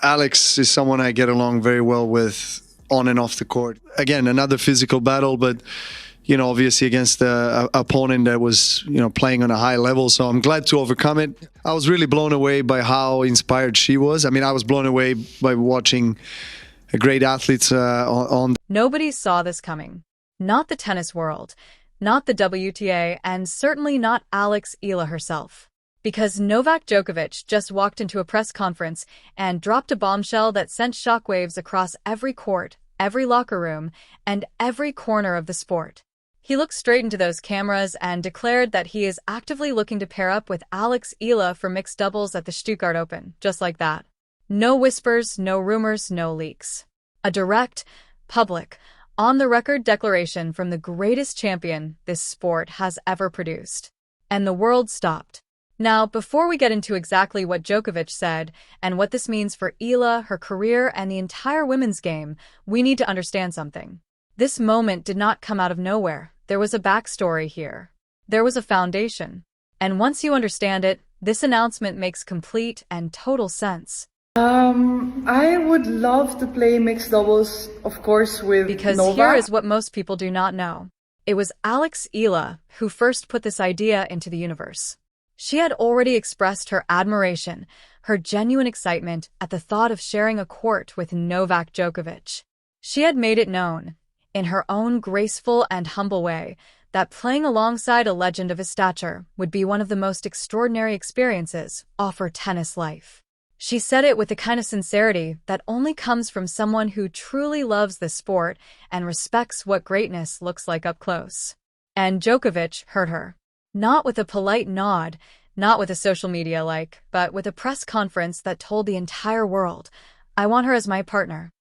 Alex is someone I get along very well with on and off the court. Again, another physical battle, but obviously against an opponent that was, playing on a high level. So I'm glad to overcome it. I was really blown away by how inspired she was. I mean, I was blown away by watching great athletes on. Nobody saw this coming. Not the tennis world, not the WTA, and certainly not Alex Eala herself. Because Novak Djokovic just walked into a press conference and dropped a bombshell that sent shockwaves across every court, every locker room, and every corner of the sport. He looked straight into those cameras and declared that he is actively looking to pair up with Alex Eala for mixed doubles at the Stuttgart Open, just like that. No whispers, no rumors, no leaks. A direct, public, on-the-record declaration from the greatest champion this sport has ever produced. And the world stopped. Now, before we get into exactly what Djokovic said and what this means for Eala, her career, and the entire women's game, we need to understand something. This moment did not come out of nowhere. There was a backstory here. There was a foundation. And once you understand it, this announcement makes complete and total sense. I would love to play mixed doubles, of course, with because Novak. Here is what most people do not know. It was Alex Eala who first put this idea into the universe. She had already expressed her admiration, her genuine excitement at the thought of sharing a court with Novak Djokovic. She had made it known, in her own graceful and humble way, that playing alongside a legend of his stature would be one of the most extraordinary experiences of her tennis life. She said it with the kind of sincerity that only comes from someone who truly loves the sport and respects what greatness looks like up close. And Djokovic heard her. Not with a polite nod, not with a social media like, but with a press conference that told the entire world, I want her as my partner.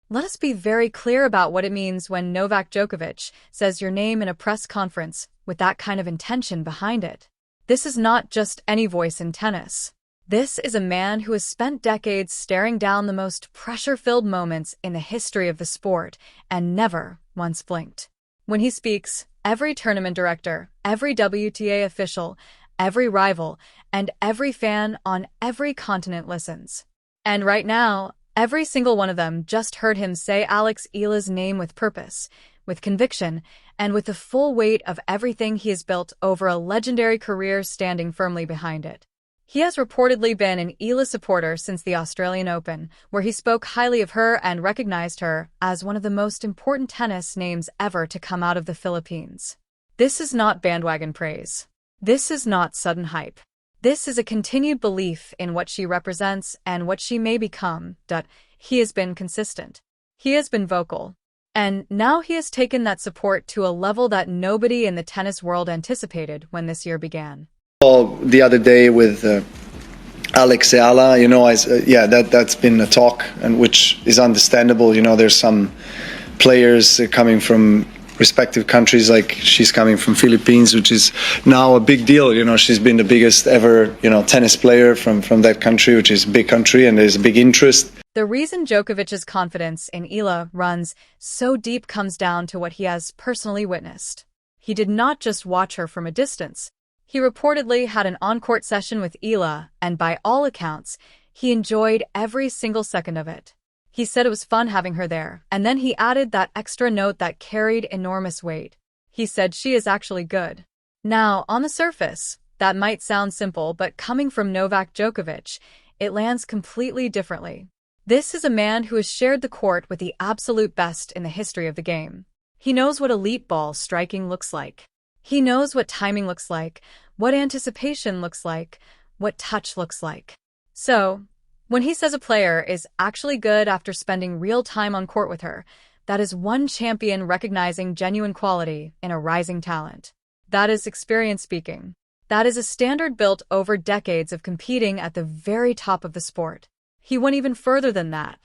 Let us be very clear about what it means when Novak Djokovic says your name in a press conference with that kind of intention behind it. This is not just any voice in tennis. This is a man who has spent decades staring down the most pressure-filled moments in the history of the sport and never once blinked. When he speaks, every tournament director, every WTA official, every rival, and every fan on every continent listens. And right now, every single one of them just heard him say Alex Eala's name with purpose, with conviction, and with the full weight of everything he has built over a legendary career standing firmly behind it. He has reportedly been an Eala supporter since the Australian Open, where he spoke highly of her and recognized her as one of the most important tennis names ever to come out of the Philippines. This is not bandwagon praise. This is not sudden hype. This is a continued belief in what she represents and what she may become. He has been consistent. He has been vocal. And now he has taken that support to a level that nobody in the tennis world anticipated when this year began. The other day with Alex Eala, that's been a talk, and which is understandable. There's some players coming from respective countries, like she's coming from Philippines, which is now a big deal. She's been the biggest ever, tennis player from that country, which is a big country, and there's a big interest. The reason Djokovic's confidence in Eala runs so deep comes down to what he has personally witnessed. He did not just watch her from a distance. He reportedly had an on-court session with Eala, and by all accounts, he enjoyed every single second of it. He said it was fun having her there, and then he added that extra note that carried enormous weight. He said she is actually good. Now, on the surface, that might sound simple, but coming from Novak Djokovic, it lands completely differently. This is a man who has shared the court with the absolute best in the history of the game. He knows what elite ball striking looks like. He knows what timing looks like, what anticipation looks like, what touch looks like. So, when he says a player is actually good after spending real time on court with her, that is one champion recognizing genuine quality in a rising talent. That is experience speaking. That is a standard built over decades of competing at the very top of the sport. He went even further than that.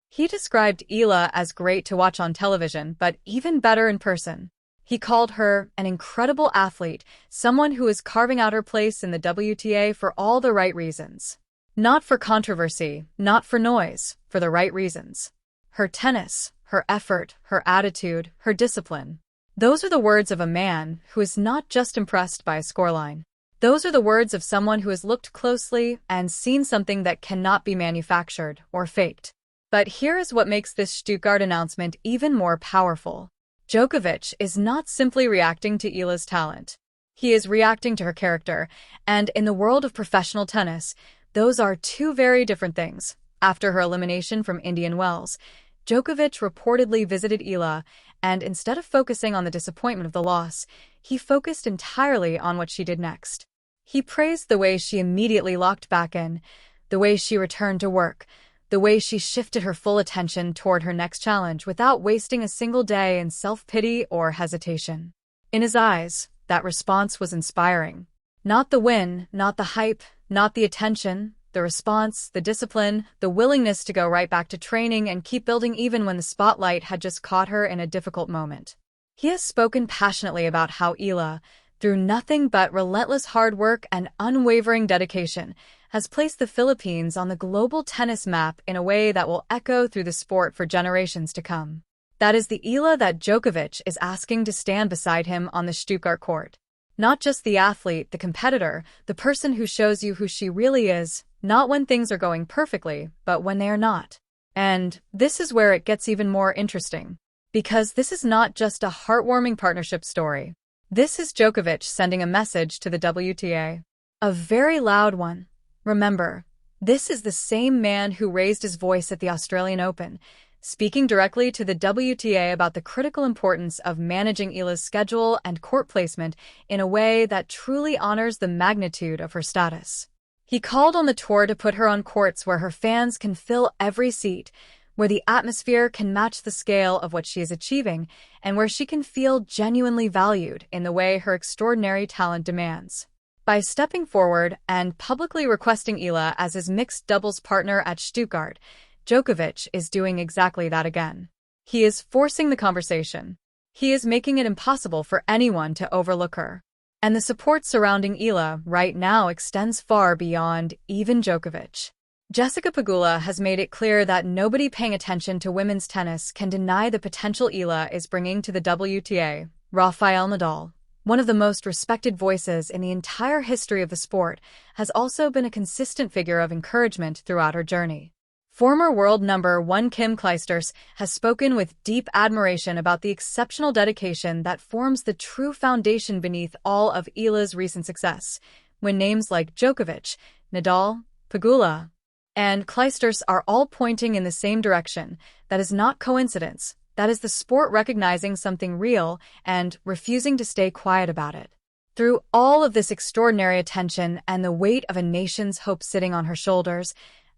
He described Eala as great to watch on television, but even better in person. He called her an incredible athlete, someone who is carving out her place in the WTA for all the right reasons. Not for controversy, not for noise, for the right reasons. Her tennis, her effort, her attitude, her discipline. Those are the words of a man who is not just impressed by a scoreline. Those are the words of someone who has looked closely and seen something that cannot be manufactured or faked. But here is what makes this Stuttgart announcement even more powerful. Djokovic is not simply reacting to Eala's talent. He is reacting to her character, and in the world of professional tennis, those are two very different things. After her elimination from Indian Wells, Djokovic reportedly visited Eala, and instead of focusing on the disappointment of the loss, he focused entirely on what she did next. He praised the way she immediately locked back in, the way she returned to work, the way she shifted her full attention toward her next challenge without wasting a single day in self-pity or hesitation. In his eyes, that response was inspiring. Not the win, not the hype, not the attention, the response, the discipline, the willingness to go right back to training and keep building even when the spotlight had just caught her in a difficult moment. He has spoken passionately about how Eala, through nothing but relentless hard work and unwavering dedication, has placed the Philippines on the global tennis map in a way that will echo through the sport for generations to come. That is the Eala that Djokovic is asking to stand beside him on the Stuttgart court. Not just the athlete, the competitor, the person who shows you who she really is, not when things are going perfectly, but when they are not. And this is where it gets even more interesting. Because this is not just a heartwarming partnership story. This is Djokovic sending a message to the WTA. A very loud one. Remember, this is the same man who raised his voice at the Australian Open, speaking directly to the WTA about the critical importance of managing Eala's schedule and court placement in a way that truly honors the magnitude of her status. He called on the tour to put her on courts where her fans can fill every seat, where the atmosphere can match the scale of what she is achieving, and where she can feel genuinely valued in the way her extraordinary talent demands. By stepping forward and publicly requesting Eala as his mixed doubles partner at Stuttgart, Djokovic is doing exactly that again. He is forcing the conversation. He is making it impossible for anyone to overlook her. And the support surrounding Eala right now extends far beyond even Djokovic. Jessica Pegula has made it clear that nobody paying attention to women's tennis can deny the potential Eala is bringing to the WTA. Rafael Nadal, one of the most respected voices in the entire history of the sport, has also been a consistent figure of encouragement throughout her journey. Former world number 1 Kim Clijsters has spoken with deep admiration about the exceptional dedication that forms the true foundation beneath all of Eala's recent success, when names like Djokovic, Nadal, Pegula, and Clijsters are all pointing in the same direction. That is not coincidence. That is the sport recognizing something real and refusing to stay quiet about it. Through all of this extraordinary attention and the weight of a nation's hope sitting on her shoulders,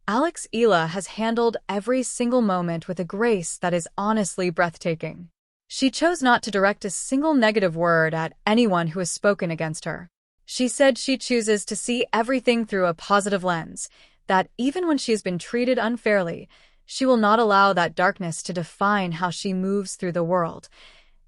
Alex Eala has handled every single moment with a grace that is honestly breathtaking. She chose not to direct a single negative word at anyone who has spoken against her. She said she chooses to see everything through a positive lens, that even when she has been treated unfairly, she will not allow that darkness to define how she moves through the world.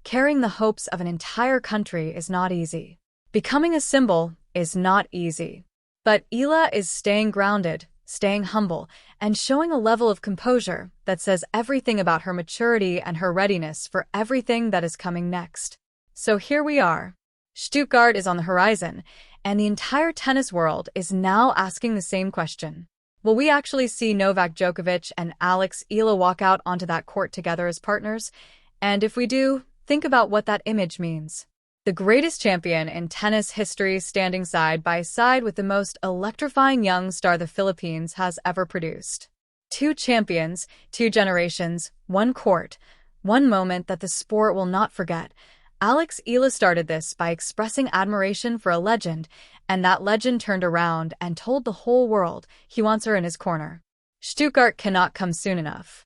Carrying the hopes of an entire country is not easy. Becoming a symbol is not easy. But Eala is staying grounded, staying humble, and showing a level of composure that says everything about her maturity and her readiness for everything that is coming next. So here we are. Stuttgart is on the horizon, and the entire tennis world is now asking the same question. Will we actually see Novak Djokovic and Alex Eala walk out onto that court together as partners? And if we do, think about what that image means. The greatest champion in tennis history standing side by side with the most electrifying young star the Philippines has ever produced. 2 champions, 2 generations, 1 court, 1 moment that the sport will not forget. Alex Eala started this by expressing admiration for a legend, and that legend turned around and told the whole world he wants her in his corner. Stuttgart cannot come soon enough.